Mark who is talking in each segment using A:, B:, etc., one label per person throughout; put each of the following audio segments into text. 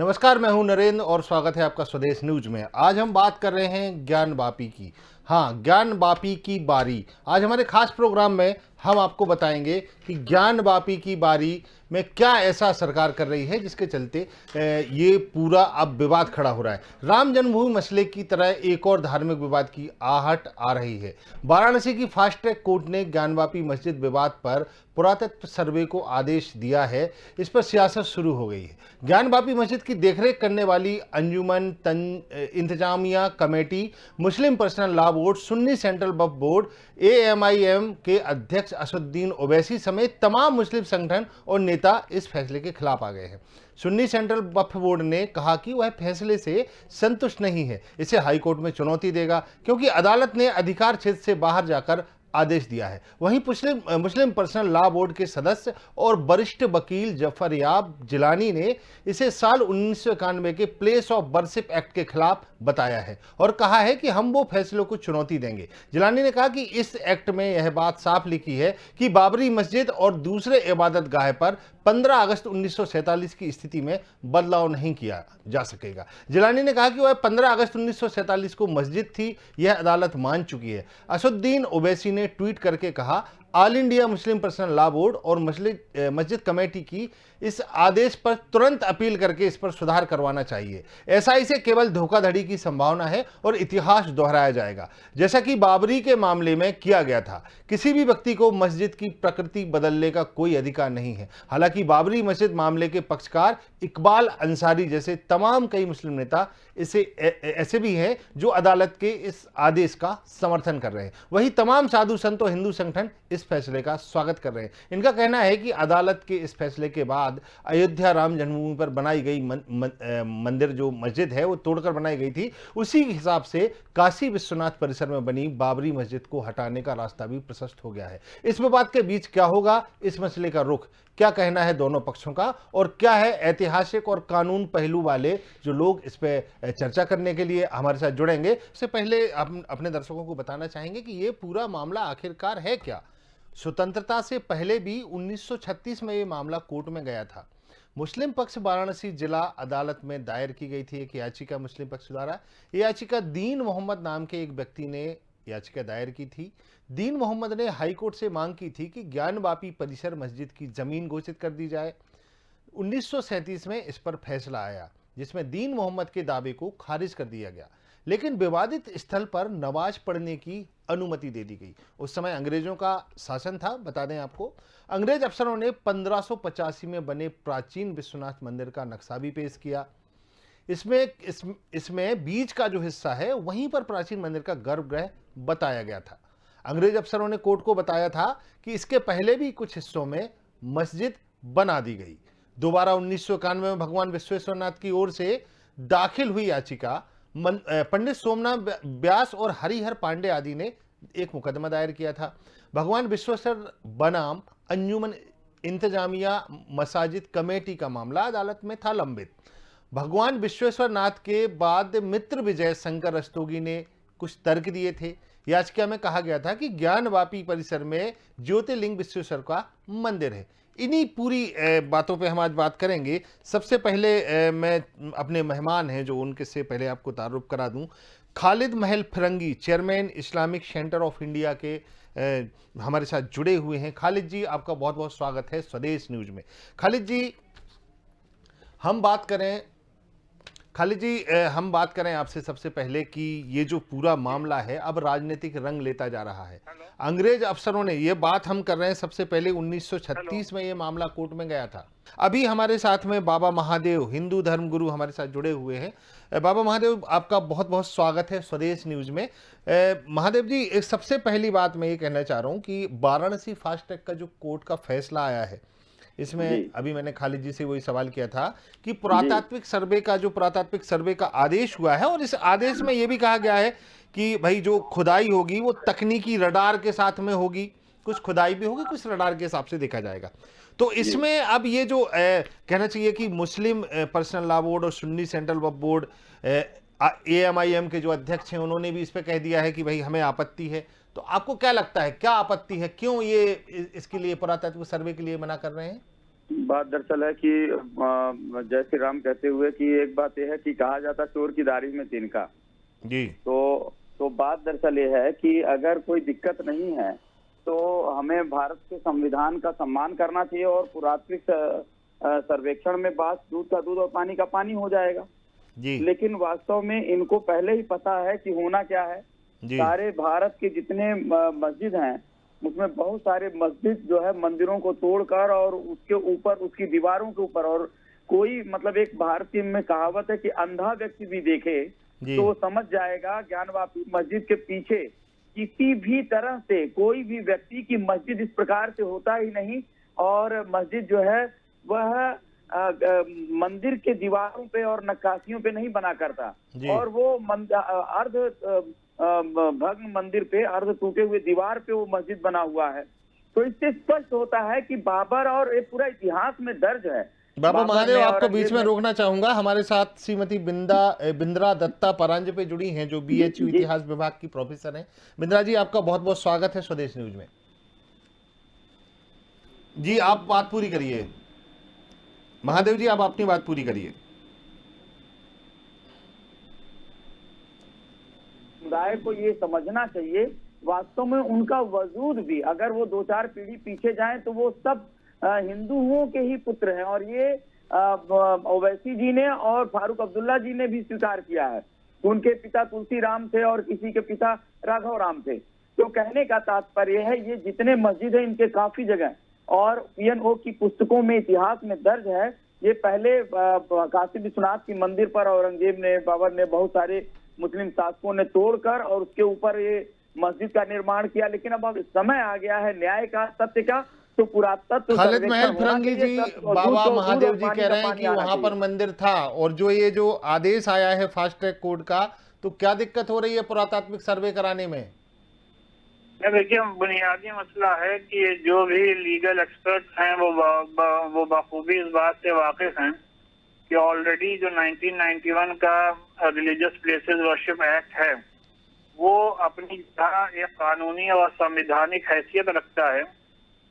A: नमस्कार, मैं हूं नरेंद्र और स्वागत है आपका स्वदेश न्यूज में। आज हम बात कर रहे हैं ज्ञानवापी की। हाँ, ज्ञानवापी की बारी। आज हमारे खास प्रोग्राम में हम आपको बताएंगे कि ज्ञानवापी की बारी में क्या ऐसा सरकार कर रही है जिसके चलते ये पूरा अब विवाद खड़ा हो रहा है। राम जन्मभूमि मसले की तरह एक और धार्मिक विवाद की आहट आ रही है। वाराणसी की फास्ट ट्रैक कोर्ट ने ज्ञानवापी मस्जिद विवाद पर पुरातत्व सर्वे को आदेश दिया है। इस पर सियासत शुरू हो गई है। ज्ञानवापी मस्जिद की देखरेख करने वाली Anjuman Intezamia committee, Muslim personal law board, Sunni central Waqf board, AIMIM के अध्यक्ष असदुद्दीन ओवैसी समेत तमाम मुस्लिम संगठन और नेता इस फैसले के खिलाफ आ गए हैं। सुन्नी सेंट्रल वक्फ बोर्ड ने कहा कि वह फैसले से संतुष्ट नहीं है, इसे हाईकोर्ट में चुनौती देगा क्योंकि अदालत ने अधिकार क्षेत्र से बाहर जाकर आदेश दिया है। वहीं मुस्लिम पर्सनल लॉ बोर्ड के सदस्य और वरिष्ठ वकील जफर याब जिलानी ने इसे साल 1991 के प्लेस ऑफ वर्शिप एक्ट के खिलाफ बताया है और कहा है कि हम वो फैसलों को चुनौती देंगे। जिलानी ने कहा कि इस एक्ट में यह बात साफ लिखी है कि बाबरी मस्जिद और दूसरे इबादत गाह पर 15 अगस्त 1947 की स्थिति में बदलाव नहीं किया जा सकेगा। जिलानी ने कहा कि वह 15 अगस्त 1947 को मस्जिद थी, यह अदालत मान चुकी है। असदुद्दीन ओवैसी ने ट्वीट करके कहा, all India Muslim personal law board और मस्जिद कमेटी की इस आदेश पर तुरंत अपील करके इस पर सुधार करवाना चाहिए। एसआई से केवल धोखाधड़ी की संभावना है और इतिहास दोहराया जाएगा, जैसा कि बाबरी के मामले में किया गया था। किसी भी व्यक्ति को मस्जिद की प्रकृति बदलने का कोई अधिकार नहीं है। हालांकि बाबरी मस्जिद मामले के पक्षकार इकबाल अंसारी जैसे तमाम कई मुस्लिम नेता ऐसे भी हैं जो अदालत के इस आदेश का समर्थन कर रहे हैं। वहीं तमाम साधु संत और हिंदू संगठन इस फैसले का स्वागत कर रहे हैं। इनका कहना है कि अदालत के इस फैसले के बाद अयोध्या राम जन्मभूमि पर बनाई गई मंदिर जो मस्जिद है वो तोड़कर बनाई गई थी, उसी हिसाब से काशी विश्वनाथ परिसर में बनी बाबरी मस्जिद को हटाने का रास्ता भी प्रशस्त हो गया है। इस विवाद के बीच क्या होगा, इस मसले का रुख क्या कहना है दोनों पक्षों का, और क्या है ऐतिहासिक और कानून पहलू वाले जो लोग इस पे चर्चा करने के लिए हमारे साथ जुड़ेंगे। इससे पहले हम अपने दर्शकों को बताना चाहेंगे कि ये पूरा मामला आखिरकार है क्या। स्वतंत्रता से पहले भी 1936 में ये मामला कोर्ट में गया था। मुस्लिम पक्ष वाराणसी जिला अदालत में दायर की गई थी एक याचिका मुस्लिम पक्ष द्वारा। ये याचिका दीन मोहम्मद नाम के एक व्यक्ति ने याचिका दायर की थी। दीन मोहम्मद ने हाईकोर्ट से मांग की थी कि ज्ञानवापी परिसर मस्जिद की जमीन घोषित कर दी जाए। 1937 में इस पर फैसला आया जिसमें दीन मोहम्मद के दावे को खारिज कर दिया गया, लेकिन विवादित स्थल पर नमाज पढ़ने की अनुमति दे दी गई। उस समय अंग्रेजों का शासन था। बता दें आपको, अंग्रेज अफसरों ने 1585 में बने प्राचीन विश्वनाथ मंदिर का नक्शा भी पेश किया। इसमें बीच का जो हिस्सा है वहीं पर प्राचीन मंदिर का गर्भगृह बताया गया था। अंग्रेज अफसरों ने कोर्ट को बताया था कि इसके पहले भी कुछ हिस्सों में मस्जिद बना दी गई। दोबारा 1991 में भगवान विश्वेश्वरनाथ की ओर से दाखिल हुई याचिका पंडित सोमनाथ व्यास और हरिहर पांडे आदि ने एक मुकदमा दायर किया था। भगवान विश्वेश्वर बनाम अंजुमन इंतजामिया मसाजिद कमेटी का मामला अदालत में था लंबित। भगवान विश्वेश्वर नाथ के बाद मित्र विजय शंकर रस्तोगी ने कुछ तर्क दिए थे। याचिका में कहा गया था कि ज्ञानवापी परिसर में ज्योतिर्लिंग विश्वेश्वर का मंदिर है। इन्हीं पूरी बातों पे हम आज बात करेंगे। सबसे पहले मैं अपने मेहमान हैं जो उनके से पहले आपको तारुफ करा दूं। Khalid Mahal Firangi, chairman Islamic centre of India के हमारे साथ जुड़े हुए हैं। खालिद जी, आपका बहुत बहुत स्वागत है स्वदेश न्यूज में। खालिद जी, हम बात करें आपसे सबसे पहले कि ये जो पूरा मामला है अब राजनीतिक रंग लेता जा रहा है। अंग्रेज अफसरों ने, ये बात हम कर रहे हैं सबसे पहले 1936 में ये मामला कोर्ट में गया था। अभी हमारे साथ में बाबा महादेव, हिंदू धर्म गुरु, हमारे साथ जुड़े हुए हैं। बाबा महादेव, आपका बहुत बहुत स्वागत है स्वदेश न्यूज में। महादेव जी, एक सबसे पहली बात मैं ये कहना चाह रहा हूँ कि वाराणसी फास्ट ट्रैक का जो कोर्ट का फैसला आया है, इसमें अभी मैंने खालिद जी से वही सवाल किया था कि पुरातात्विक सर्वे का आदेश हुआ है और इस आदेश में यह भी कहा गया है कि भाई जो खुदाई होगी वो तकनीकी रडार के साथ में होगी, कुछ खुदाई भी होगी, कुछ रडार के हिसाब से देखा जाएगा। तो इसमें अब ये जो कहना चाहिए कि मुस्लिम पर्सनल लॉ बोर्ड और Sunni central Waqf board, AIMIM के जो अध्यक्ष हैं, उन्होंने भी इस पे कह दिया है कि भाई हमें आपत्ति है। तो आपको क्या लगता है, क्या आपत्ति है, क्यों ये इसके लिए पुरातत्व सर्वे के लिए मना कर रहे हैं?
B: बात दरअसल है कि जय श्री राम कहते हुए कि एक बात यह है कि कहा जाता चोर की दाढ़ी में तिनका।
A: जी।
B: तो बात दरअसल ये है कि अगर कोई दिक्कत नहीं है तो हमें भारत के संविधान का सम्मान करना चाहिए और पुरातात्विक सर्वेक्षण में बात दूध का दूध और पानी का पानी हो जाएगा।
A: जी।
B: लेकिन वास्तव में इनको पहले ही पता है कि होना क्या है।
A: जी।
B: सारे भारत के जितने मस्जिद हैं उसमें बहुत सारे मस्जिद जो है मंदिरों को तोड़कर और उसके ऊपर उसकी दीवारों के ऊपर, और कोई मतलब एक भारतीय में कहावत है कि अंधा व्यक्ति भी देखे तो वो समझ जाएगा ज्ञानवापी मस्जिद के पीछे किसी भी तरह से कोई भी व्यक्ति की मस्जिद इस प्रकार से होता ही नहीं। और मस्जिद जो है वह मंदिर के दीवारों पे और नक्काशियों पे नहीं बना करता, और वो अर्ध भग्न मंदिर पे, अर्ध टूटे हुए दीवार पे वो मस्जिद बना हुआ है। तो इससे स्पष्ट होता है कि बाबर, और ये पूरा इतिहास में दर्ज है।
A: बाबा महादेव, आपको बीच में रोकना चाहूंगा। हमारे साथ श्रीमती बिंद्रा दत्ता परांजपे जुड़ी हैं, जो बीएचयू इतिहास विभाग की प्रोफेसर हैं। बिंद्रा जी, आपका बहुत बहुत स्वागत है स्वदेश न्यूज में। जी, आप बात पूरी करिए। महादेव जी, आप अपनी बात पूरी करिए।
B: समुदाय को ये समझना चाहिए वास्तव में उनका वजूद भी, अगर वो 2-4 पीढ़ी पीछे जाएं तो वो सब हिंदुओं के ही पुत्र हैं। और ये ओवैसी जी ने और फारूक अब्दुल्ला जी ने भी स्वीकार किया है। उनके पिता तुलसी राम थे और किसी के पिता राघव राम थे। तो कहने का तात्पर्य है ये जितने मस्जिद है इनके काफी जगह, और पीएनओ की पुस्तकों में इतिहास में दर्ज है। ये पहले काशी विश्वनाथ की मंदिर पर औरंगजेब ने, बाबर ने, बहुत सारे मुस्लिम शासकों ने तोड़कर और उसके ऊपर ये मस्जिद का निर्माण किया। लेकिन अब समय आ गया है न्याय का, सत्य का। तो पुरातत्व
A: खालिद महल फिरंगी जी, बाबा महादेव जी कह रहे हैं कि वहां पर मंदिर था, और जो आदेश आया है फास्ट ट्रैक कोर्ट का, तो क्या दिक्कत हो रही है पुरातात्विक सर्वे कराने में?
C: देखिए, बुनियादी मसला है कि जो भी लीगल एक्सपर्ट्स हैं वो बखूबी इस बात से वाकिफ हैं कि ऑलरेडी जो 1991 का रिलीजियस प्लेसेस वर्शिप एक्ट है वो अपनी जगह एक कानूनी और संवैधानिक हैसियत रखता है।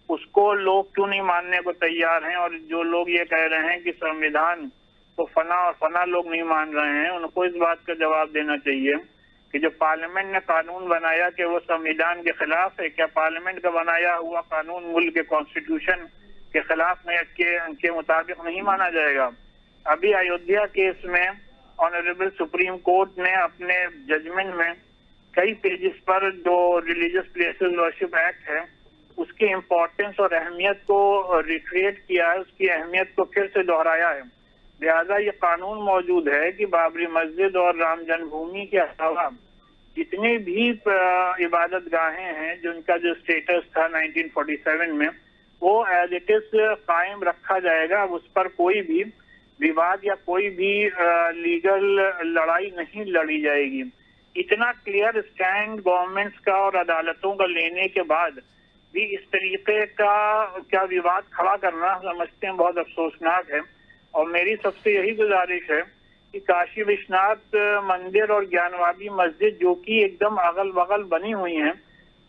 C: उसको लोग क्यों नहीं मानने को तैयार हैं? और जो लोग ये कह रहे हैं कि संविधान तो फना लोग नहीं मान रहे हैं, उनको इस बात का जवाब देना चाहिए कि जो पार्लियामेंट ने कानून बनाया कि वो संविधान के खिलाफ है? क्या पार्लियामेंट का बनाया हुआ कानून मुल्क के कॉन्स्टिट्यूशन के खिलाफ में के मुताबिक नहीं माना जाएगा? अभी अयोध्या केस में ऑनरेबल सुप्रीम कोर्ट ने अपने जजमेंट में कई पेजेस पर जो रिलीजियस प्लेसेस वर्शिप एक्ट है उसकी इम्पोर्टेंस और अहमियत को रिक्रिएट किया है, उसकी अहमियत को फिर से दोहराया है। लिहाजा ये कानून मौजूद है कि बाबरी मस्जिद और राम जन्मभूमि के अलावा जितनी भी इबादत गाहें हैं जिनका जो स्टेटस था 1947 में, वो एज इट इज कायम रखा जाएगा। उस पर कोई भी विवाद या कोई भी लीगल लड़ाई नहीं लड़ी जाएगी। इतना क्लियर स्टैंड गवर्नमेंट्स का और अदालतों का लेने के बाद भी इस तरीके का क्या विवाद खड़ा करना समझते हैं बहुत अफसोसनाक है। और मेरी सबसे यही गुजारिश है कि काशी विश्वनाथ मंदिर और ज्ञानवापी मस्जिद जो कि एकदम अगल बगल बनी हुई हैं,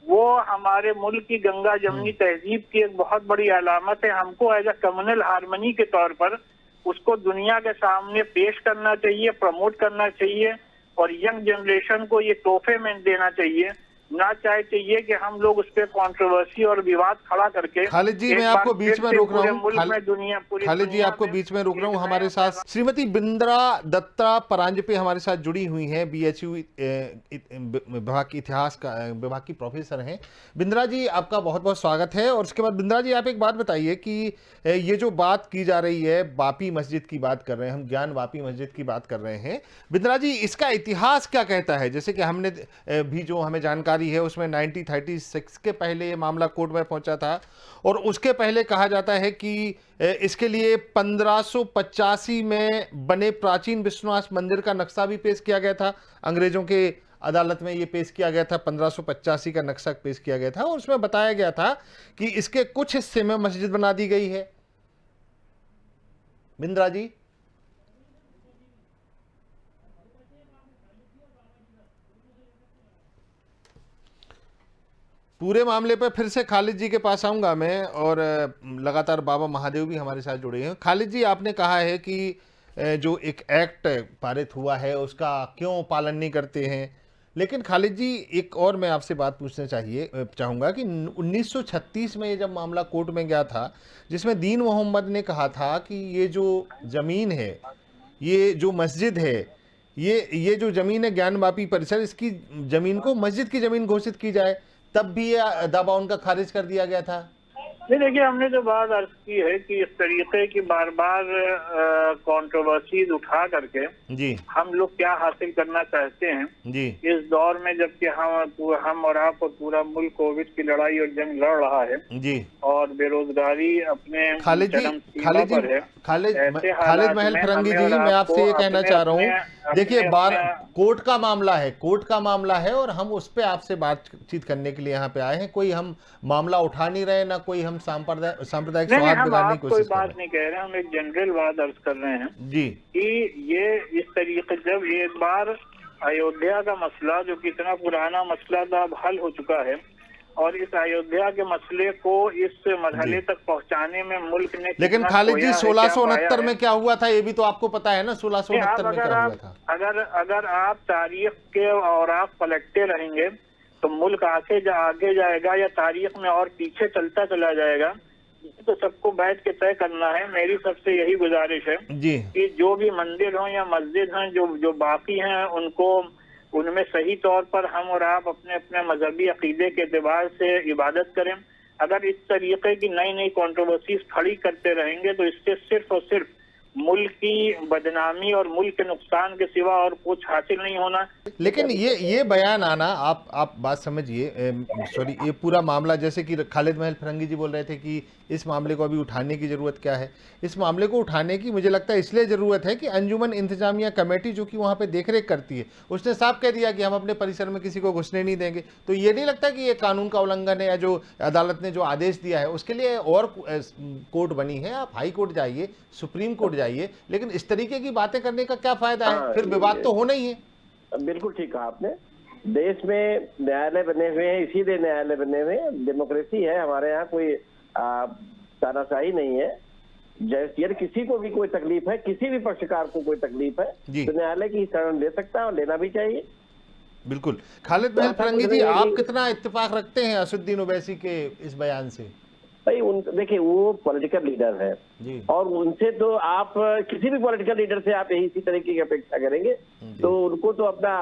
C: वो हमारे मुल्क की गंगा जमनी तहजीब की एक बहुत बड़ी अलामत है। हमको एज अ कम्युनल हार्मनी के तौर पर उसको दुनिया के सामने पेश करना चाहिए, प्रमोट करना चाहिए, और यंग जनरेशन को ये तोहफे में देना चाहिए। ना चाहिए कि हम लोग उस पर कंट्रोवर्सी और विवाद खड़ा करके।
A: खालिद जी, मैं आपको बीच में रोक रहा हूँ। खालिद जी, आपको बीच में रोक रहा हूँ। हमारे साथ श्रीमती बिंद्रा दत्ता परांजपे हमारे साथ जुड़ी हुई हैं, बीएचयू विभाग की इतिहास का विभाग की प्रोफेसर हैं। बिंद्रा जी, आपका बहुत बहुत स्वागत है। और उसके बाद बिंद्रा जी, आप एक बात बताइए कि ये जो बात की जा रही है, बापी मस्जिद की बात कर रहे हैं हम, ज्ञान वापी मस्जिद की बात कर रहे हैं, बिंद्रा जी, इसका इतिहास क्या कहता है? जैसे कि हमने भी जो हमें जानकारी है उसमें 1936 के पहले ये मामला कोर्ट में पहुंचा था, और उसके पहले कहा जाता है कि इसके लिए 1585 में बने प्राचीन विश्वनाथ मंदिर का नक्शा भी पेश किया गया था। अंग्रेजों के अदालत में ये पेश किया गया था, 1585 का नक्शा पेश किया गया था, और उसमें बताया गया था कि इसके कुछ हिस्से में मस्जिद बना दी गई है। बिंद्रा जी, पूरे मामले पे फिर से खालिद जी के पास आऊंगा मैं, और लगातार बाबा महादेव भी हमारे साथ जुड़े हैं। खालिद जी, आपने कहा है कि जो एक एक्ट पारित हुआ है उसका क्यों पालन नहीं करते हैं, लेकिन खालिद जी एक और मैं आपसे बात पूछना चाहूँगा कि 1936 में ये जब मामला कोर्ट में गया था, जिसमें दीन मोहम्मद ने कहा था कि ये जो ज़मीन है, ये जो मस्जिद है, ये जो ज़मीन है ज्ञानवापी परिसर, इसकी ज़मीन को मस्जिद की ज़मीन घोषित की जाए, तब भी ये दावा उनका खारिज कर दिया गया था।
C: नहीं, देखिए, हमने जो बात अर्ज की है कि इस तरीके की बार बार कंट्रोवर्सीज उठा करके
A: जी
C: हम लोग क्या हासिल करना चाहते हैं
A: जी
C: इस दौर में, जबकि हम और आप और पूरा मुल्क कोविड की लड़ाई और जंग लड़ रहा है
A: जी,
C: और बेरोजगारी अपने
A: खालिद जी
C: चरम सीमा पर है।
A: खालिद
C: ऐसे
A: खालिद
C: हालात
A: महल
C: में
A: फरंगी
C: हमें
A: जी,
C: और
A: मैं आपसे ये
C: आपको
A: कहना
C: अपने-
A: चाह रहा हूँ,
C: अपने-
A: देखिए
C: अपने-
A: बार
C: अपने-
A: कोर्ट का मामला है और हम उस पे आपसे बातचीत करने के लिए यहाँ पे आए हैं। कोई हम मामला उठा नहीं रहे, ना कोई हम सांप्रदायिक
C: नहीं,
A: सौहार्द
C: हम
A: बिगाड़ने
C: आप
A: की
C: कोई
A: कोशिश कर
C: बात
A: रहे
C: नहीं कह रहे हैं, हम एक जनरल बात अर्ज कर रहे हैं
A: हैं। जी
C: कि ये इस तरीके, जब एक बार अयोध्या का मसला, जो कि इतना पुराना मसला था, अब हल हो चुका है, और इस अयोध्या के मसले को इस मरहले तक पहुंचाने में मुल्क ने
A: लेकिन
C: कितना
A: खालिद जी
C: खोया है,
A: 1669
C: क्या पाया
A: में क्या हुआ था, ये भी तो आपको पता है ना, 1669 में क्या हुआ था।
C: अगर आप तारीख के और आप पलटते रहेंगे तो मुल्क आगे जाएगा या तारीख में और पीछे चलता चला जाएगा। ये तो सबको बैठ के तय करना है। मेरी सबसे यही गुजारिश है
A: जी
C: कि जो भी मंदिर हो या मस्जिद हैं जो बाकी हैं, उनमें सही तौर पर हम और आप अपने अपने मजहबी अकीदे के एतबार से इबादत करें। अगर इस तरीके की नई नई कंट्रोवर्सीज खड़ी करते रहेंगे तो इससे सिर्फ और सिर्फ मुल्क की बदनामी और मुल्क के नुकसान के सिवा और कुछ हासिल नहीं होना।
A: लेकिन ये बयान आना, आप बात समझिए, सॉरी, ये पूरा मामला, जैसे कि खालिद महल फरंगी जी बोल रहे थे कि इस मामले को अभी उठाने की ज़रूरत क्या है, इस मामले को उठाने की मुझे लगता है इसलिए ज़रूरत है कि अंजुमन इंतजामिया कमेटी जो कि वहाँ पे देखरेख करती है, उसने साफ कह दिया कि हम अपने परिसर में किसी को घुसने नहीं देंगे। तो ये नहीं लगता कि ये कानून का उल्लंघन है, या जो अदालत ने जो आदेश दिया है उसके लिए और कोर्ट बनी है, आप हाई कोर्ट जाइए, सुप्रीम कोर्ट जाइए, लेकिन इस तरीके की बातें करने का क्या फायदा है, फिर विवाद तो होना ही है।
D: बिल्कुल ठीक कहा आपने। देश में न्यायालय बने हुए हैं, इसीलिए न्यायालय बने हुए हैं, डेमोक्रेसी है हमारे यहाँ, कोई तानाशाही नहीं है। जैसे यदि किसी को भी कोई तकलीफ है, किसी भी पक्षकार को कोई तकलीफ है, तो न्यायालय की शरण ले सकता है और लेना भी चाहिए।
A: बिल्कुल। खालिद महल फरंगी जी, आप कितना इत्तेफाक रखते हैं असुद्दीन ओवैसी के इस बयान से?
D: भाई देखिए, वो पॉलिटिकल लीडर है
A: जी,
D: और उनसे तो आप किसी भी पॉलिटिकल लीडर से आप यही इसी तरीके की अपेक्षा करेंगे, तो उनको तो अपना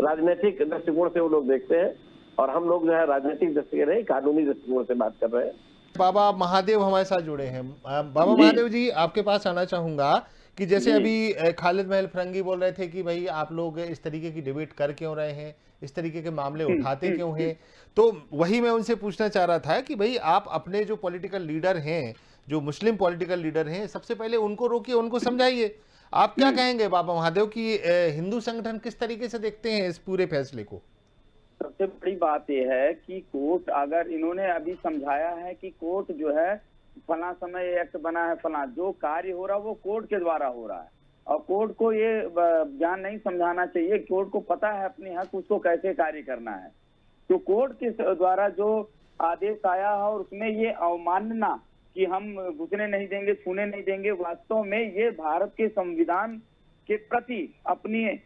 D: राजनीतिक दृष्टिकोण से वो लोग देखते हैं, और हम लोग जो है राजनीतिक दृष्टिकोण नहीं, कानूनी दृष्टिकोण से बात कर रहे हैं।
A: बाबा महादेव हमारे साथ जुड़े हैं। बाबा महादेव जी, आपके पास आना चाहूंगा कि जैसे अभी खालिद महल फरंगी बोल रहे थे कि भाई आप लोग इस तरीके की डिबेट कर क्यों रहे हैं, इस तरीके के मामले उठाते क्यों हैं, तो वही मैं उनसे पूछना चाह रहा था कि भाई आप अपने जो पॉलिटिकल लीडर हैं, जो मुस्लिम पॉलिटिकल लीडर हैं, सबसे पहले उनको रोकिए, उनको समझाइए। आप क्या कहेंगे बाबा महादेव कि हिंदू संगठन किस तरीके से देखते हैं इस पूरे फैसले को?
B: सबसे बड़ी बात यह है कि कोर्ट, अगर इन्होंने अभी समझाया है कि कोर्ट जो है फला समय एक्ट बना है, फला जो कार्य हो रहा है वो कोर्ट के द्वारा हो रहा है, और कोर्ट को ये ज्ञान नहीं समझाना चाहिए। कोर्ट को पता है अपने हक उसको कैसे कार्य करना है। तो कोर्ट के द्वारा जो आदेश आया है और उसमें ये अवमानना कि हम घुसने नहीं देंगे, छूने नहीं देंगे, वास्तव में ये भारत के संविधान के प्रति अपनी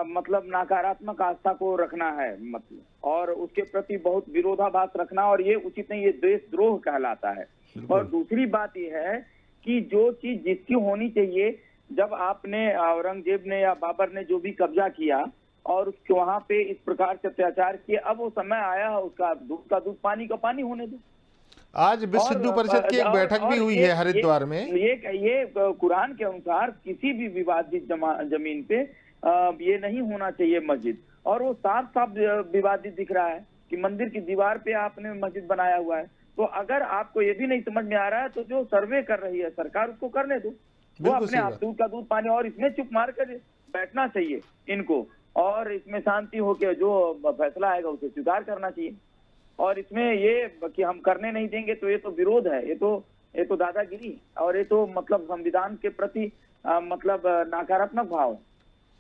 B: मतलब नकारात्मक आस्था को रखना है, मतलब, और उसके प्रति बहुत विरोधाभास रखना, और ये उचित नहीं, ये देशद्रोह कहलाता है। और दूसरी बात यह है कि जो चीज जिसकी होनी चाहिए, जब आपने औरंगजेब ने या बाबर ने जो भी कब्जा किया और उसके वहां पे इस प्रकार से अत्याचार किए, अब वो समय आया है उसका दूध का दूध, पानी का पानी होने दो।
A: आज विश्व हिंदू परिषद की एक बैठक भी हुई है हरिद्वार में।
B: ये कुरान के अनुसार किसी भी विवादित जमीन पे ये नहीं होना चाहिए मस्जिद, और वो साफ साफ विवादित दिख रहा है कि मंदिर की दीवार पे आपने मस्जिद बनाया हुआ है। तो अगर आपको ये भी नहीं समझ में आ रहा है तो जो सर्वे कर रही है सरकार उसको करने दो, वो अपने आप दूध का दूध पानी, और इसमें चुप मार कर बैठना चाहिए इनको, और इसमें शांति होकर जो फैसला आएगा उसे स्वीकार करना चाहिए। और इसमें ये कि हम करने नहीं देंगे तो ये तो विरोध है, ये तो दादागिरी, और ये तो मतलब संविधान के प्रति मतलब नकारात्मक भाव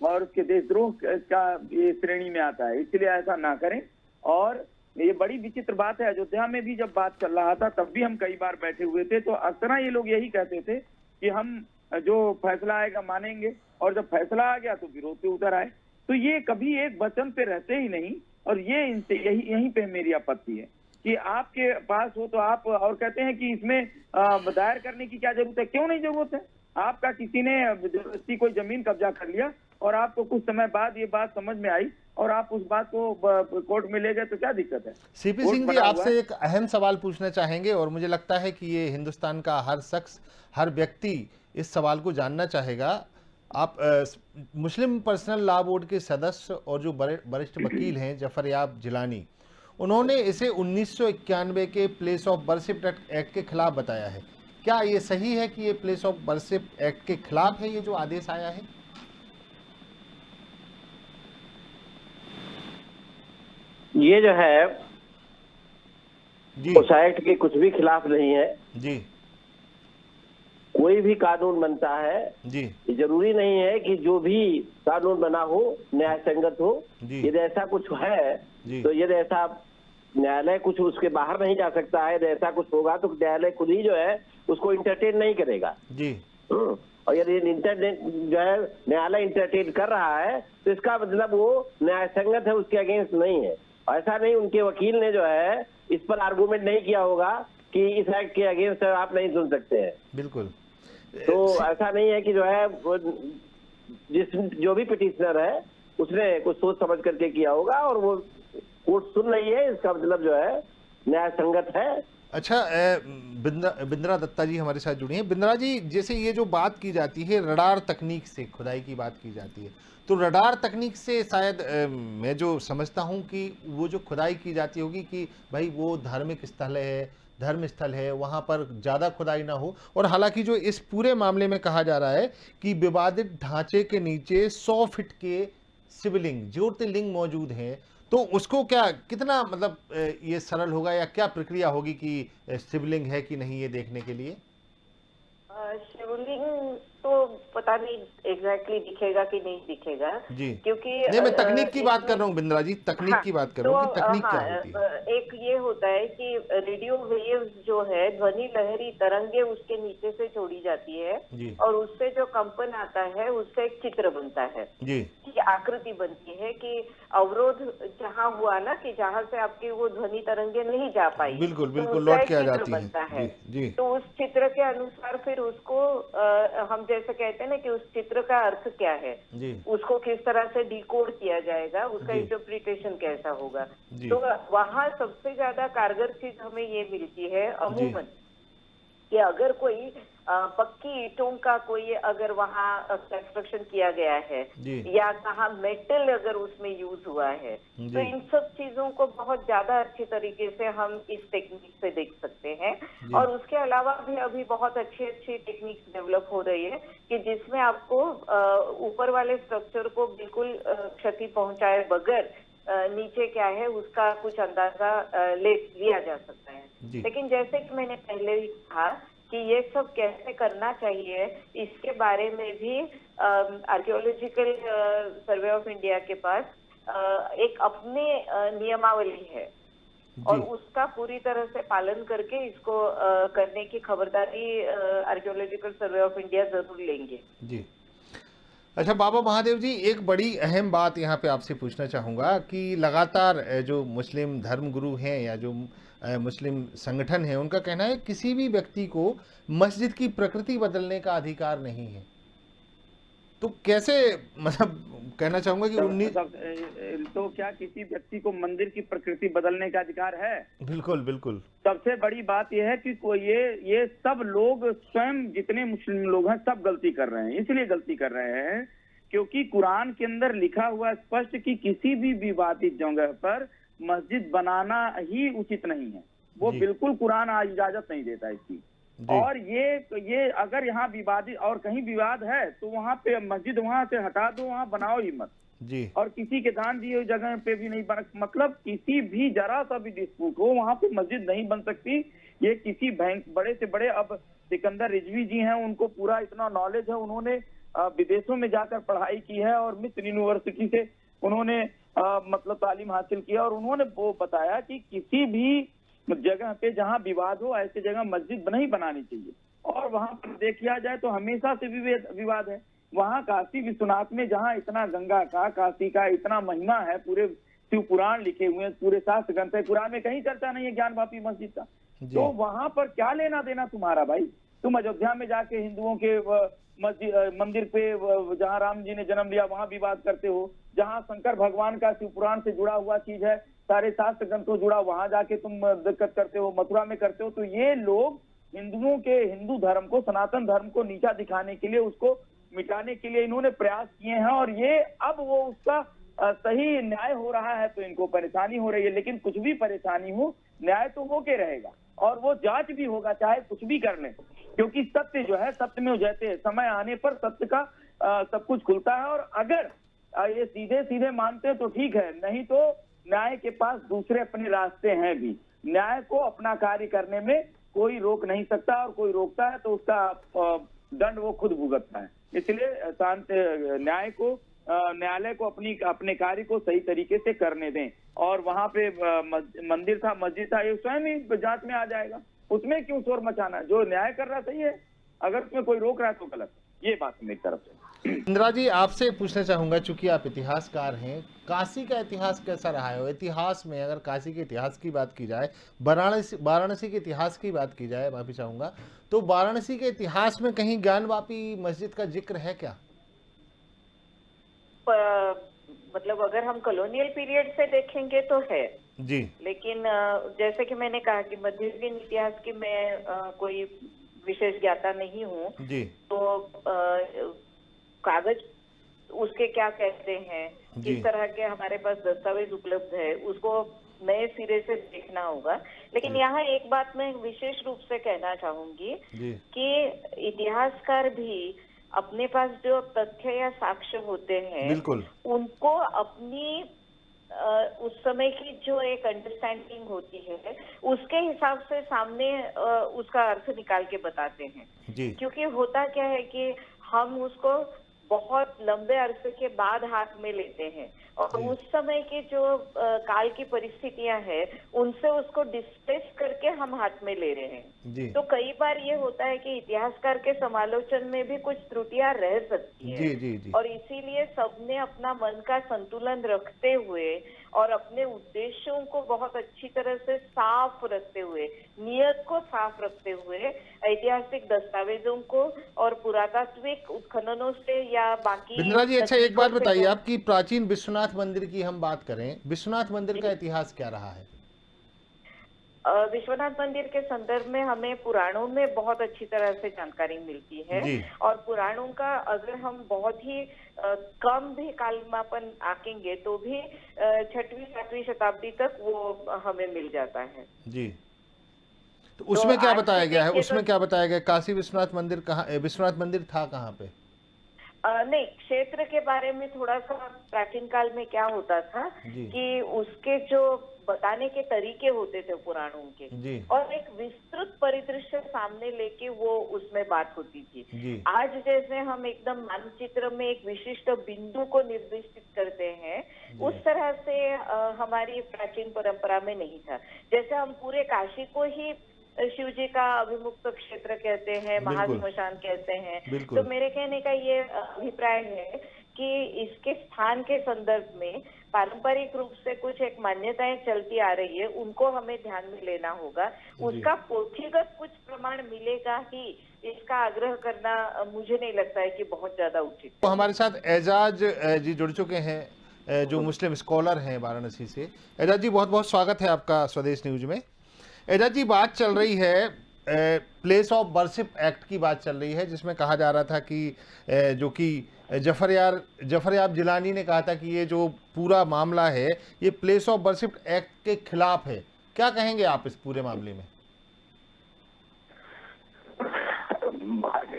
B: और उसके देशद्रोह का ये श्रेणी में आता है। इसलिए ऐसा ना करें, और ये बड़ी विचित्र बात है। अयोध्या में भी जब बात चल रहा था तब भी हम कई बार बैठे हुए थे, तो अक्सर ये लोग यही कहते थे कि हम जो फैसला आएगा मानेंगे, और जब फैसला आ गया तो विरोध पे उतर आए। तो ये कभी एक वचन पे रहते ही नहीं, और ये इनसे यहीं पे मेरी आपत्ति है कि आपके पास हो तो आप, और कहते हैं कि इसमें दायर करने की क्या जरूरत है। क्यों नहीं जरूरत है? आपका किसी ने जबरदस्ती कोई जमीन कब्जा कर लिया और आपको कुछ समय बाद ये बात समझ में आई और आप उस बात को कोर्ट में ले गए, तो क्या दिक्कत है?
A: सीपी
B: कोर्ट
A: सिंह जी,
B: बना हुआ
A: आपसे
B: है।
A: एक अहम सवाल पूछना चाहेंगे और मुझे लगता है कि ये हिंदुस्तान का हर शख्स, हर व्यक्ति इस सवाल को जानना चाहेगा। आप मुस्लिम पर्सनल लॉ बोर्ड के सदस्य और जो वरिष्ठ वकील हैं जफर याब जिलानी, उन्होंने इसे 1991 के प्लेस ऑफ वर्शिप एक्ट के खिलाफ बताया है। क्या ये सही है कि ये प्लेस ऑफ वर्शिप एक्ट के खिलाफ है ये जो आदेश आया है?
D: ये जो है
A: जी
D: उस एक्ट के कुछ भी खिलाफ नहीं है।
A: जी
D: कोई भी कानून बनता है,
A: जी
D: ये जरूरी नहीं है कि जो भी कानून बना हो न्याय संगत हो।
A: जी।
D: यदि ऐसा कुछ है
A: जी।
D: तो यदि ऐसा न्यायालय कुछ उसके बाहर नहीं जा सकता है, यदि ऐसा कुछ होगा तो न्यायालय खुद ही जो है उसको इंटरटेन नहीं करेगा।
A: जी
D: और यदि इंटरटेन जो है न्यायालय इंटरटेन कर रहा है तो इसका मतलब वो न्याय संगत है, उसके अगेंस्ट नहीं है। ऐसा नहीं, उनके वकील ने जो है इस पर आर्गूमेंट नहीं किया होगा कि इस एक्ट के अगेंस्ट आप नहीं सुन सकते हैं।
A: बिल्कुल।
D: तो ऐसा नहीं है कि जो है जो भी पिटिशनर है उसने कुछ सोच समझ करके किया होगा और वो कोर्ट सुन रही है, इसका मतलब जो है न्याय संगत है।
A: अच्छा, बिंद्रा दत्ता जी हमारे साथ जुड़ी हैं। बिंद्रा जी, जैसे ये जो बात की जाती है रडार तकनीक से खुदाई की बात की जाती है, तो रडार तकनीक से शायद मैं जो समझता हूँ कि वो जो खुदाई की जाती होगी कि भाई वो धार्मिक स्थल है, धर्म स्थल है, वहाँ पर ज़्यादा खुदाई ना हो। और हालांकि जो इस पूरे मामले में कहा जा रहा है कि विवादित ढांचे के नीचे 100 फीट के शिवलिंग, ज्योतिर्लिंग मौजूद हैं, तो उसको क्या कितना मतलब ये सरल होगा या क्या प्रक्रिया होगी कि शिवलिंग है कि नहीं ये देखने के लिए?
E: शिवलिंग तो पता नहीं एग्जैक्टली दिखेगा कि नहीं दिखेगा
A: जी,
E: क्योंकि
A: नहीं मैं तकनीक की बात कर रहा हूँ बिंद्रा जी, तकनीक की बात कर रहा हूँ कि तकनीक क्या होती है।
E: एक ये होता है कि रेडियो वेव्स जो है, ध्वनि लहरी तरंगे उसके नीचे से छोड़ी जाती है
A: जी
E: और उससे जो कंपन आता है उससे एक चित्र बनता है,
A: जी
E: की आकृति बनती है कि अवरोध जहाँ हुआ ना, कि जहाँ से आपकी वो ध्वनि तरंगे नहीं जा पाई,
A: बिल्कुल
E: तो
A: बिल्कुल
E: उसका
A: लौट
E: एक
A: के आ
E: चित्र
A: जाती
E: बनता
A: है। जी
E: तो उस चित्र के अनुसार फिर उसको हम जैसे कहते हैं ना कि उस चित्र का अर्थ क्या है,
A: जी
E: उसको किस तरह से डिकोड किया जाएगा, उसका
A: जी।
E: इंटरप्रिटेशन कैसा होगा।
A: जी।
E: तो वहाँ सबसे ज्यादा कारगर चीज हमें ये मिलती है अमूमन कि अगर कोई पक्की ईंटों का कोई अगर वहाँ कंस्ट्रक्शन किया गया है
A: जी।
E: या कहाँ मेटल अगर उसमें यूज हुआ है,
A: जी।
E: तो इन सब चीजों को बहुत ज्यादा अच्छी तरीके से हम इस टेक्निक से देख सकते हैं।
A: जी।
E: और उसके अलावा भी अभी बहुत अच्छी अच्छी टेक्निक्स डेवलप हो रही है कि जिसमें आपको ऊपर वाले स्ट्रक्चर को बिल्कुल क्षति पहुंचाए बगैर नीचे क्या है उसका कुछ अंदाजा लिया जा सकता है।
A: जी।
E: लेकिन जैसे कि मैंने पहले ही कहा कि ये सब कैसे करना चाहिए, इसके बारे में भी आर्कियोलॉजिकल सर्वे ऑफ इंडिया के पास एक अपने नियमावली है और उसका पूरी तरह से पालन करके इसको करने की खबरदारी आर्कियोलॉजिकल सर्वे ऑफ इंडिया जरूर लेंगे।
A: जी। अच्छा बाबा महादेव जी, एक बड़ी अहम बात यहाँ पे आपसे पूछना चाहूँगा कि लगातार जो मुस्लिम धर्म गुरु हैं या जो मुस्लिम संगठन है, उनका कहना है किसी भी व्यक्ति को मस्जिद की प्रकृति बदलने का अधिकार नहीं है। तो कैसे, मतलब कहना चाहूँगा कि
B: तो क्या किसी व्यक्ति को मंदिर की प्रकृति बदलने का अधिकार है?
A: बिल्कुल बिल्कुल।
B: सबसे बड़ी बात यह है कि ये सब लोग स्वयं जितने मुस्लिम लोग हैं सब गलती कर रहे हैं। इसलिए गलती कर रहे हैं क्योंकि कुरान के अंदर लिखा हुआ स्पष्ट कि किसी भी विवादित जगह पर मस्जिद बनाना ही उचित नहीं है। वो बिल्कुल कुरान इजाजत नहीं देता इसकी। और ये अगर यहाँ विवादित और कहीं विवाद है तो वहाँ पे मस्जिद वहाँ से हटा दो, वहाँ बनाओ ही मत
A: जी। और
B: किसी के दान दिए हुई जगह पे भी नहीं बन, मतलब किसी भी जरा सा भी डिस्प्यूट हो वहाँ पे मस्जिद नहीं बन सकती। ये किसी बड़े से बड़े, अब सिकंदर रिजवी जी हैं, उनको पूरा इतना नॉलेज है, उन्होंने विदेशों में जाकर पढ़ाई की है और मिस्र यूनिवर्सिटी से उन्होंने मतलब तालीम हासिल किया, और उन्होंने वो बताया कि किसी भी जगह पे जहाँ विवाद हो ऐसी जगह मस्जिद नहीं बनानी चाहिए। और वहाँ पर देखा जाए तो हमेशा से विवाद है। वहाँ काशी विश्वनाथ में जहाँ इतना गंगा का, काशी का इतना महिमा है, पूरे शिव पुराण लिखे हुए हैं, पूरे शास्त्र ग्रंथ है, कुरान में कहीं चर्चा नहीं है ज्ञानवापी मस्जिद का। तो वहाँ पर क्या लेना देना तुम्हारा भाई? तुम अयोध्या में जाके हिंदुओं के मस्जिद मंदिर पे जहाँ राम जी ने जन्म लिया वहाँ विवाद करते हो, जहाँ शंकर भगवान का शिव पुराण से जुड़ा हुआ चीज है, सारे शास्त्र ग्रंथों जुड़ा, वहां जाके तुम दिक्कत करते हो, मथुरा में करते हो। तो ये लोग हिंदुओं के, हिंदू धर्म को, सनातन धर्म को नीचा दिखाने के लिए, उसको मिटाने के लिए इन्होंने प्रयास किए हैं। और ये अब वो उसका सही न्याय हो रहा है तो इनको परेशानी हो रही है, लेकिन कुछ भी परेशानी हो न्याय तो होके रहेगा, और वो जांच भी होगा चाहे कुछ भी कर लें, क्योंकि सत्य जो है सत्य में जैसे है, समय आने पर सत्य का सब कुछ खुलता है। और अगर ये सीधे सीधे मानते हैं तो ठीक है, नहीं तो न्याय के पास दूसरे अपने रास्ते हैं भी। न्याय को अपना कार्य करने में कोई रोक नहीं सकता, और कोई रोकता है तो उसका दंड वो खुद भुगतता है। इसलिए शांत न्याय को, न्यायालय को अपने कार्य को सही तरीके से करने दें। और वहां पे मंदिर था, मस्जिद था, ये स्वयं ही जांच में आ जाएगा, उसमें क्यों शोर मचाना? जो न्याय कर रहा सही है, अगर उसमें कोई रोक रहा है तो गलत। ये बात मेरी तरफ से।
A: इंदिरा जी, आपसे पूछना चाहूंगा, चूंकि आप इतिहासकार हैं, काशी का इतिहास कैसा रहा है? इतिहास में अगर काशी के इतिहास की बात की जाए, वाराणसी के इतिहास की बात की जाए, माफी चाहूंगा, तो वाराणसी के इतिहास में कहीं ज्ञानवापी मस्जिद का जिक्र है क्या?
E: मतलब अगर हम कॉलोनियल पीरियड से देखेंगे तो है
A: जी, लेकिन
E: जैसे कि मैंने कहा कि मध्ययुगीन इतिहास की मैं कोई विशेष ज्ञाता नहीं हूँ
A: जी,
E: तो कागज उसके क्या कहते हैं, किस तरह के हमारे पास दस्तावेज उपलब्ध है, उसको नए सिरे से देखना होगा। लेकिन यहाँ एक बात मैं विशेष रूप से कहना चाहूंगी कि इतिहासकार भी अपने पास जो तथ्य या साक्ष्य होते हैं,
A: बिल्कुल,
E: उनको अपनी उस समय की जो एक अंडरस्टैंडिंग होती है उसके हिसाब से सामने उसका अर्थ निकाल के बताते हैं
A: जी।
E: क्योंकि होता क्या है कि हम उसको बहुत लंबे अरसे के बाद हाथ में लेते हैं और उस समय के जो काल की परिस्थितियां हैं उनसे उसको डिस्प्लेस करके हम हाथ में ले रहे हैं
A: जी।
E: तो कई बार ये होता है कि इतिहासकार के समालोचन में भी कुछ त्रुटियां रह सकती है
A: जी।
E: और इसीलिए सबने अपना मन का संतुलन रखते हुए और अपने उद्देश्यों को बहुत अच्छी तरह से साफ रखते हुए, नियत को साफ रखते हुए ऐतिहासिक दस्तावेजों को और पुरातात्विक उत्खननों से या बाकी।
A: बिंद्रा जी, अच्छा एक बात बताइए, आपकी प्राचीन विश्वनाथ मंदिर की हम बात करें, विश्वनाथ मंदिर का इतिहास क्या रहा है?
E: विश्वनाथ मंदिर के संदर्भ में हमें पुराणों में बहुत अच्छी तरह से जानकारी मिलती है और पुराणों का अगर हम बहुत ही कम भी कालमापन आंकेंगे तो भी 6वीं 7वीं शताब्दी तक वो हमें मिल जाता है
A: जी। तो उसमें क्या बताया गया है? उसमें क्या बताया गया? काशी विश्वनाथ मंदिर कहाँ, विश्वनाथ मंदिर था कहाँ पे?
E: नहीं, क्षेत्र के बारे में थोड़ा सा प्राचीन काल में क्या होता था कि उसके जो बताने के तरीके होते थे पुराणों के और एक विस्तृत परिदृश्य सामने लेके वो उसमें बात होती थी। आज जैसे हम एकदम मानचित्र में एक विशिष्ट बिंदु को निर्दिष्ट करते हैं उस तरह से हमारी प्राचीन परंपरा में नहीं था। जैसे हम पूरे काशी को ही शिव जी का अभिमुक्त क्षेत्र कहते हैं, महाश्मशान कहते हैं, तो मेरे कहने का ये अभिप्राय है कि इसके स्थान के संदर्भ में पारंपरिक रूप से कुछ एक मान्यताएं चलती आ रही है, उनको हमें ध्यान में लेना होगा। उसका पोथीगत कुछ प्रमाण मिलेगा ही, इसका आग्रह करना मुझे नहीं लगता है कि बहुत ज्यादा उचित।
A: तो हमारे साथ एजाज जी जुड़ चुके हैं जो मुस्लिम स्कॉलर हैं वाराणसी से। एजाज जी, बहुत बहुत स्वागत है आपका स्वदेश न्यूज में। एजाज जी, बात चल रही है प्लेस ऑफ वर्शिप एक्ट की बात चल रही है, जिसमें कहा जा रहा था कि जो कि जफरयाब जिलानी ने कहा था कि ये जो पूरा मामला है ये प्लेस ऑफ वर्शिप एक्ट के खिलाफ है। क्या कहेंगे आप इस पूरे मामले में?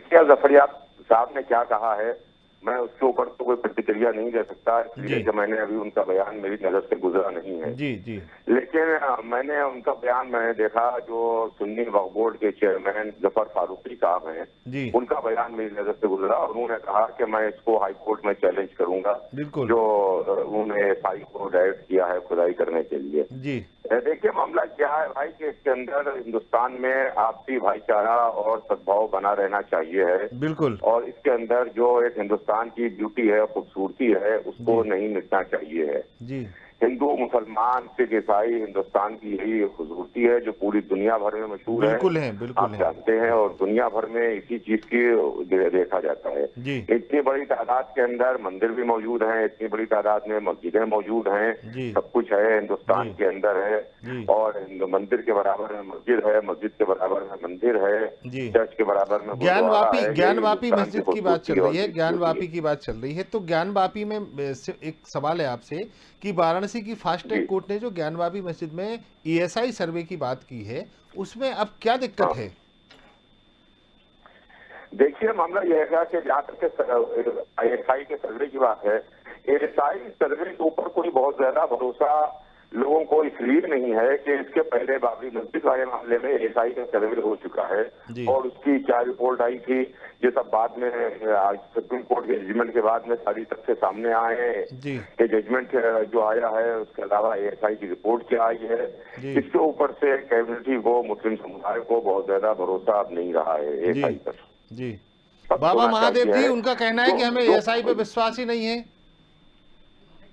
F: क्या जफरयाब साहब ने क्या कहा है, मैं उसके ऊपर तो कोई प्रतिक्रिया नहीं दे सकता, इसलिए कि मैंने अभी उनका बयान मेरी नजर से गुजरा नहीं है।
A: जी जी।
F: लेकिन मैंने उनका बयान मैंने देखा, जो सुन्नी वक्फ बोर्ड के चेयरमैन जफर फारूकी साहब हैं,
A: जी
F: उनका बयान मेरी नजर से गुजरा और उन्होंने कहा कि मैं इसको हाई कोर्ट में चैलेंज करूंगा,
A: बिल्कुल।
F: जो उन्होंने एसआई को डायरेक्ट किया है खुदाई करने के लिए।
A: जी
F: देखिए मामला क्या है भाई कि इसके अंदर हिंदुस्तान में आपसी भाईचारा और सद्भाव बना रहना चाहिए है,
A: बिल्कुल।
F: और इसके अंदर जो एक हिंदुस्तान की ब्यूटी है, खूबसूरती है, उसको नहीं मिटना चाहिए है।
A: जी
F: हिंदू, मुसलमान, सिख, ईसाई, हिंदुस्तान की यही खूबसूरती है जो पूरी दुनिया भर में मशहूर है।
A: बिल्कुल है, बिल्कुल
F: आप
A: है।
F: जानते हैं, और दुनिया भर में इसी चीज की देखा जाता है।
A: जी
F: इतनी बड़ी तादाद के अंदर मंदिर भी मौजूद हैं, इतनी बड़ी तादाद में मस्जिदें मौजूद हैं,
A: जी
F: सब कुछ है हिंदुस्तान
A: जी
F: के अंदर है।
A: जी
F: और मंदिर के बराबर में मस्जिद है, मस्जिद के बराबर में मंदिर है,
A: जी।
F: चर्च के बराबर में
A: ज्ञानवापी
F: गुरुद्वारा है।
A: ज्ञानवापी
F: यही
A: मस्जिद की
F: हिंदुस्तान
A: बात चल रही है,
F: और
A: ज्ञानवापी की बात चल रही है। तो ज्ञानवापी में एक सवाल है आपसे कि वाराणसी की फास्ट ट्रैक
F: जी।
A: कोर्ट ने जो ज्ञानवापी मस्जिद में ईएसआई सर्वे की बात की है, उसमें अब क्या दिक्कत है?
F: देखिए मामला यह है कि जहाँ तक एएसआई के सर्वे की बात है, एएसआई सर्वे के ऊपर कोई बहुत ज्यादा भरोसा लोगों को इसलिए नहीं है कि इसके पहले बाबरी मस्जिद वाले मामले में एएसआई का सर्वे हो चुका है
A: जी।
F: और उसकी क्या रिपोर्ट आई थी, ये सब बाद में आज सुप्रीम कोर्ट के जजमेंट के बाद में सारी तथ्य सामने आए हैं
A: जी
F: कि जजमेंट जो आया है उसके अलावा एएसआई की रिपोर्ट क्या आई है।
A: जी।
F: इसके ऊपर से कम्युनिटी को, मुस्लिम समुदाय को बहुत ज्यादा भरोसा अब नहीं रहा है एएसआई
A: जी
F: पर।
A: जी।
F: अब
A: बाबा
F: होना
A: महादेव
F: चाहिए
A: जी,
F: है।
A: उनका कहना है कि हमें एएसआई पे विश्वास ही नहीं है।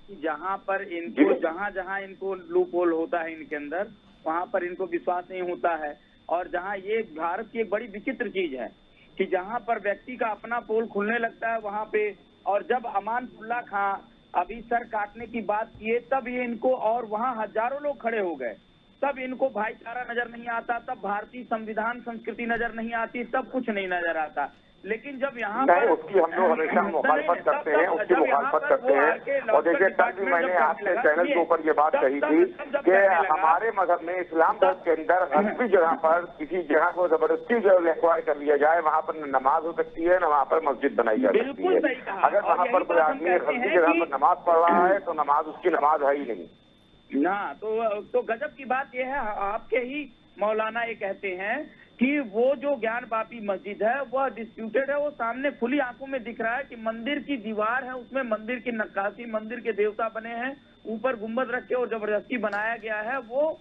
B: कि जहाँ पर इनको जहाँ जहाँ इनको लूप होल होता है इनके अंदर, वहाँ पर इनको विश्वास नहीं होता है। और जहाँ ये भारत की एक बड़ी विचित्र चीज है कि जहाँ पर व्यक्ति का अपना पोल खुलने लगता है वहाँ पे, और जब अमानतुल्लाह खां अभी सर काटने की बात किए तब ये इनको, और वहाँ हजारों लोग खड़े हो गए, तब इनको भाईचारा नजर नहीं आता, तब भारतीय संविधान संस्कृति नजर नहीं आती, तब कुछ नहीं नजर आता। लेकिन जब यहाँ पर
F: उसकी हम लोग हमेशा मुखालफत करते हैं, उसकी मुखालफत करते हैं। और देखिए कल भी मैंने आपके चैनल के ऊपर ये बात कही थी कि हमारे मजहब में, इस्लाम धर्म के अंदर हर भी जगह पर किसी जगह को जबरदस्ती जो एक्वायर कर लिया जाए, वहाँ पर न नमाज हो सकती है, न वहाँ पर मस्जिद बनाई जा सकती है। अगर वहाँ पर कोई आदमी हर जगह पर नमाज पढ़ रहा है तो नमाज उसकी नमाज है ही नहीं
B: ना। तो गजब की बात यह है, आपके ही मौलाना ये कहते हैं कि वो जो ज्ञानवापी मस्जिद है वह डिस्प्यूटेड है। वो सामने खुली आंखों में दिख रहा है कि मंदिर की दीवार है, उसमें मंदिर की नक्काशी, मंदिर के देवता बने हैं, ऊपर गुम्बद रखे और जबरदस्ती बनाया गया है। वो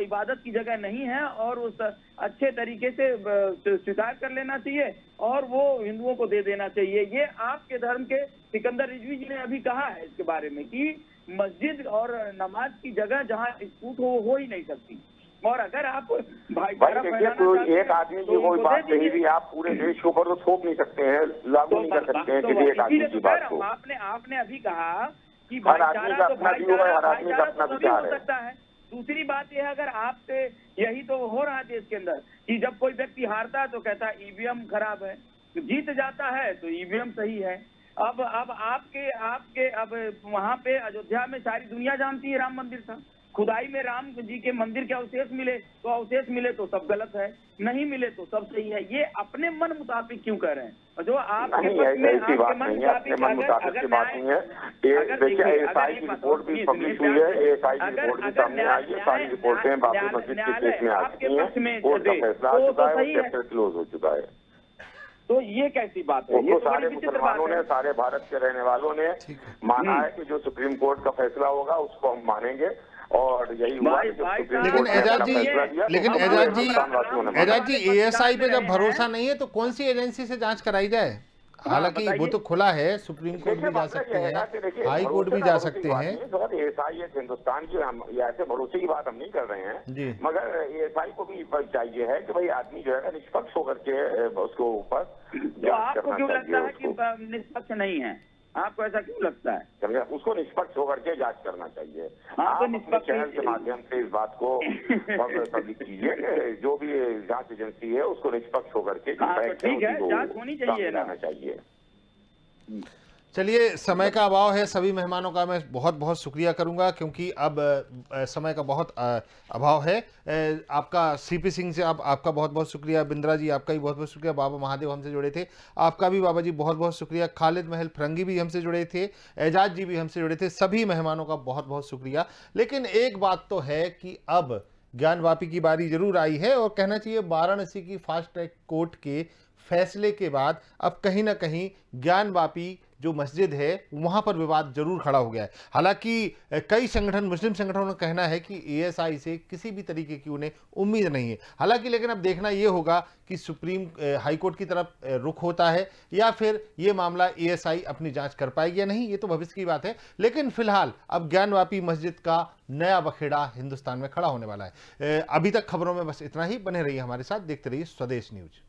B: इबादत की जगह नहीं है और उस अच्छे तरीके से स्वीकार कर लेना चाहिए और वो हिंदुओं को दे देना चाहिए। ये आपके धर्म के सिकंदर रिजवी जी ने अभी कहा है इसके बारे में कि मस्जिद और नमाज की जगह जहाँ डिस्प्यूट हो ही नहीं सकती। और अगर आप भाईचारा
F: देखिए, कोई एक आदमी की कोई बात कही भी आप पूरे देश के ऊपर तो थोप नहीं सकते हैं, लागू नहीं कर सकते हैं किसी एक आदमी की बात को।
B: आपने अभी कहा कि
F: हर आदमी का अपना व्यू है, हर आदमी का अपना विचार
B: हो सकता है। दूसरी बात यह है, अगर आपसे यही तो हो रहा है देश के अंदर कि जब कोई व्यक्ति हारता है तो कहता है ईवीएम खराब है, जीत जाता है तो ईवीएम सही है। अब आपके अब वहाँ पे अयोध्या में सारी दुनिया जानती है राम मंदिर था, खुदाई में राम जी के मंदिर के अवशेष मिले तो अवशेष मिले तो सब गलत है, नहीं मिले तो सब सही है। ये अपने मन मुताबिक क्यों कर रहे हैं? और जो आपके मन मुताबिक
F: की बात नहीं है। देखिए एएसआई की रिपोर्ट भी पब्लिश हुई है, एएसआई की रिपोर्ट भी सामने आई है, सारी रिपोर्टें बाबरी मस्जिद के केस में आ चुकी हैं, कोर्ट का फैसला आ चुका है, चैप्टर क्लोज हो चुका है।
B: तो ये कैसी बात है?
F: ये सारे मुसलमानों ने, सारे भारत के रहने वालों ने माना है कि जो सुप्रीम कोर्ट का फैसला होगा उसको हम मानेंगे और यही हुआ।
A: लेकिन एजाज जी एएसआई पे जब भरोसा नहीं है तो कौन सी एजेंसी से जांच कराई जाए? हालांकि वो तो खुला है, सुप्रीम कोर्ट भी जा सकते हैं, हाई कोर्ट भी जा सकते हैं।
F: एएसआई एक हिंदुस्तान की, हम ऐसे भरोसे की बात हम नहीं कर रहे हैं, मगर एएसआई को भी चाहिए है कि भाई आदमी जो है निष्पक्ष होकर के उसके ऊपर जांच करना चाहिए।
B: लगता है कि निष्पक्ष नहीं है, आपको ऐसा क्यों लगता है?
F: उसको निष्पक्ष होकर के जांच करना चाहिए।
B: आप
F: अपने चैनल के माध्यम से इस बात को पब्लिक कीजिए कि जो भी जांच एजेंसी है उसको निष्पक्ष होकर के
B: ठीक है, जांच होनी चाहिए,
F: लाना चाहिए।
A: चलिए, समय का अभाव है, सभी मेहमानों का मैं बहुत बहुत शुक्रिया करूंगा क्योंकि अब समय का बहुत अभाव है। आपका सीपी सिंह से आपका बहुत बहुत शुक्रिया, बिंद्रा जी आपका भी बहुत बहुत शुक्रिया, बाबा महादेव हमसे जुड़े थे, आपका भी बाबा जी बहुत बहुत शुक्रिया, खालिद महल फरंगी भी हमसे जुड़े थे, एजाज जी भी हमसे जुड़े थे, सभी मेहमानों का बहुत बहुत शुक्रिया। लेकिन एक बात तो है कि अब ज्ञानवापी की बारी जरूर आई है और कहना चाहिए वाराणसी की फास्ट ट्रैक कोर्ट के फैसले के बाद अब कहीं ना कहीं ज्ञानवापी जो मस्जिद है वहां पर विवाद जरूर खड़ा हो गया है। हालांकि कई संगठन, मुस्लिम संगठनों का कहना है कि एएसआई से किसी भी तरीके की उन्हें उम्मीद नहीं है। हालांकि लेकिन अब देखना यह होगा कि सुप्रीम हाई कोर्ट की तरफ रुख होता है या फिर यह मामला एएसआई अपनी जांच कर पाएगी या नहीं, ये तो भविष्य की बात है। लेकिन फिलहाल अब ज्ञानवापी मस्जिद का नया बखेड़ा हिंदुस्तान में खड़ा होने वाला है। अभी तक खबरों में बस इतना ही। बने रहिए हमारे साथ, देखते रहिए स्वदेश न्यूज।